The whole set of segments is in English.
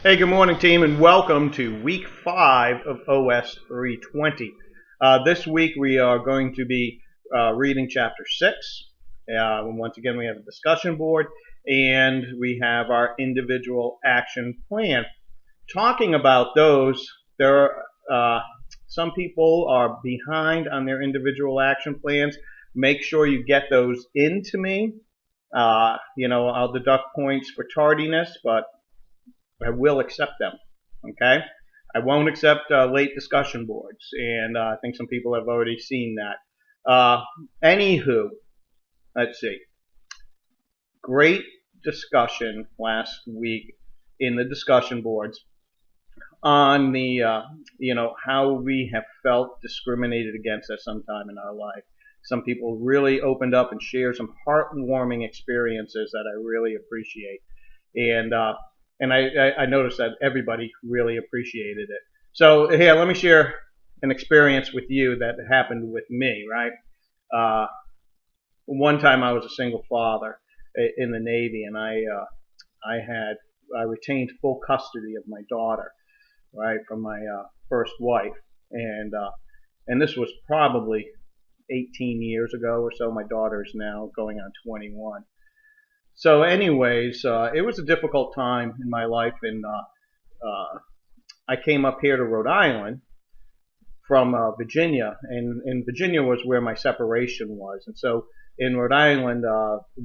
Hey, good morning, team, and welcome to week 5 of OS 320. This week we are going to be reading chapter 6. Once again, we have a discussion board and we have our individual action plan. Talking about those, there are some people are behind on their individual action plans. Make sure you get those into me. I'll deduct points for tardiness, but I will accept them. Okay? I won't accept late discussion boards, and I think some people have already seen that. Anywho, let's see. Great discussion last week in the discussion boards on the, how we have felt discriminated against at some time in our life. Some people really opened up and shared some heartwarming experiences that I really appreciate. And I noticed that everybody really appreciated it. So here, let me share an experience with you that happened with me, right? One time I was a single father in the Navy, and I retained full custody of my daughter, right, from my first wife, and this was probably 18 years ago or so. My daughter is now going on 21. So, anyways, it was a difficult time in my life, and I came up here to Rhode Island from Virginia, and Virginia was where my separation was. And so in Rhode Island,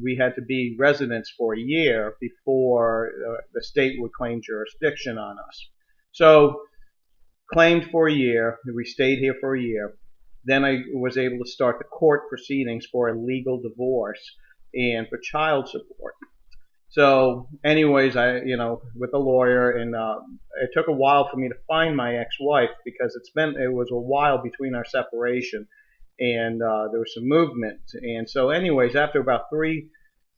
we had to be residents for a year before the state would claim jurisdiction on us. So claimed for a year, we stayed here for a year. Then I was able to start the court proceedings for a legal divorce and for child support. So, anyways, with a lawyer, and it took a while for me to find my ex-wife because it was a while between our separation, and there was some movement. And so, anyways, after about 3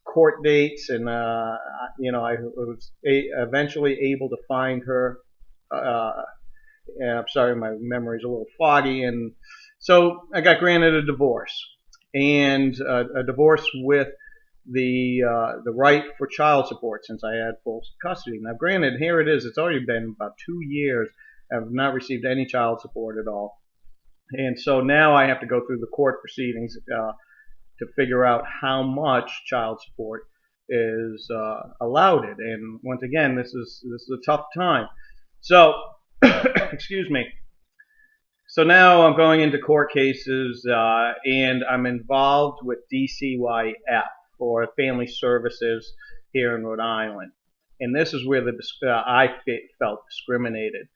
court dates, and I was eventually able to find her. I'm sorry, my memory's a little foggy, and so I got granted a divorce, and a divorce with the right for child support since I had full custody. Now, granted, here it is. It's already been about 2 years. I've not received any child support at all, and so now I have to go through the court proceedings to figure out how much child support is allowed it. And once again, this is a tough time. So, excuse me. So now I'm going into court cases, and I'm involved with DCYF, for family services here in Rhode Island. And this is where I felt discriminated.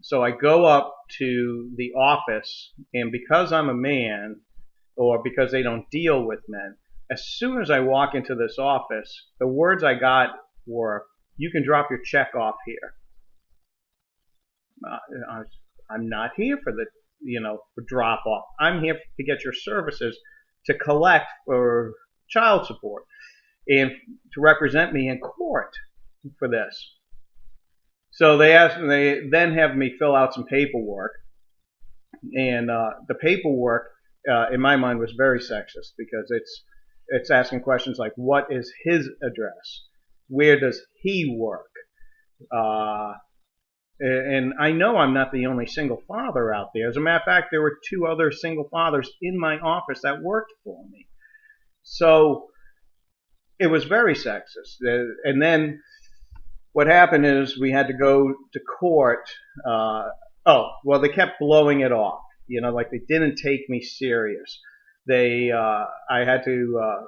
So I go up to the office, and because I'm a man, or because they don't deal with men, as soon as I walk into this office, the words I got were, "You can drop your check off here." I'm not here for for drop off. I'm here to get your services to collect for child support and to represent me in court for this. So they then have me fill out some paperwork, and the paperwork in my mind was very sexist because it's asking questions like, what is his address, where does he work, and I know I'm not the only single father out there. As a matter of fact, there were 2 other single fathers in my office that worked for me. So it was very sexist. And then what happened is we had to go to court. They kept blowing it off. Like they didn't take me serious. I had to,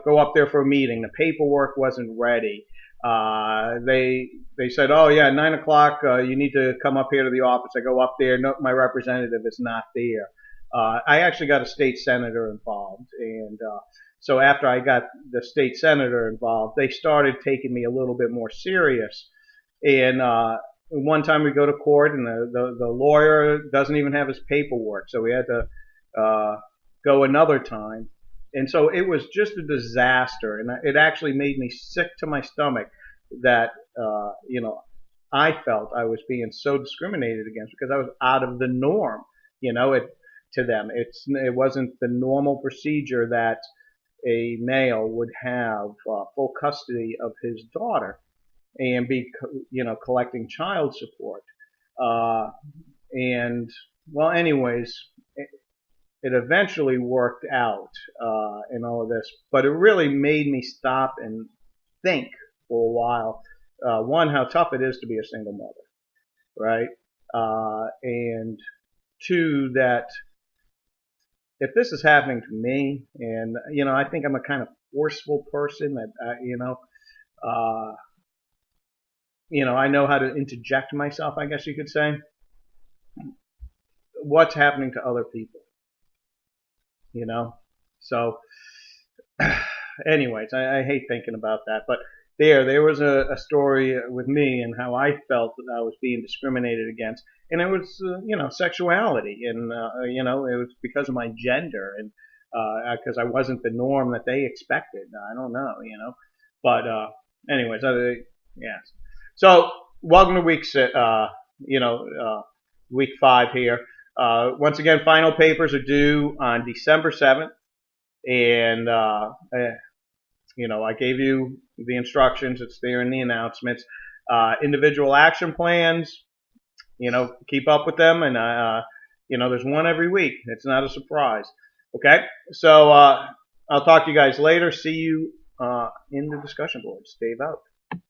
go up there for a meeting. The paperwork wasn't ready. They said, "Oh yeah, 9 o'clock. You need to come up here to the office." I go up there. No, my representative is not there. I actually got a state senator involved, and so after I got the state senator involved, they started taking me a little bit more serious. And one time we go to court, and the lawyer doesn't even have his paperwork, so we had to go another time. And so it was just a disaster, and it actually made me sick to my stomach that I felt I was being so discriminated against because I was out of the norm. To them, it wasn't the normal procedure that a male would have full custody of his daughter. and be, collecting child support. And well, anyways, it eventually worked out in all of this, but it really made me stop and think for a while. One, how tough it is to be a single mother, right? And two, that if this is happening to me, and I think I'm a kind of forceful person that uh, I know how to interject myself, I guess you could say. What's happening to other people, So, anyways, I hate thinking about that, but there was a story with me and how I felt that I was being discriminated against, and it was sexuality, and it was because of my gender, and because I wasn't the norm that they expected. I don't know, but anyways, yes. So welcome to week 5 here. Once again, final papers are due on December 7th, and I gave you the instructions. It's there in the announcements. Individual action plans, keep up with them. And, there's one every week. It's not a surprise. Okay? So I'll talk to you guys later. See you in the discussion boards. Dave out.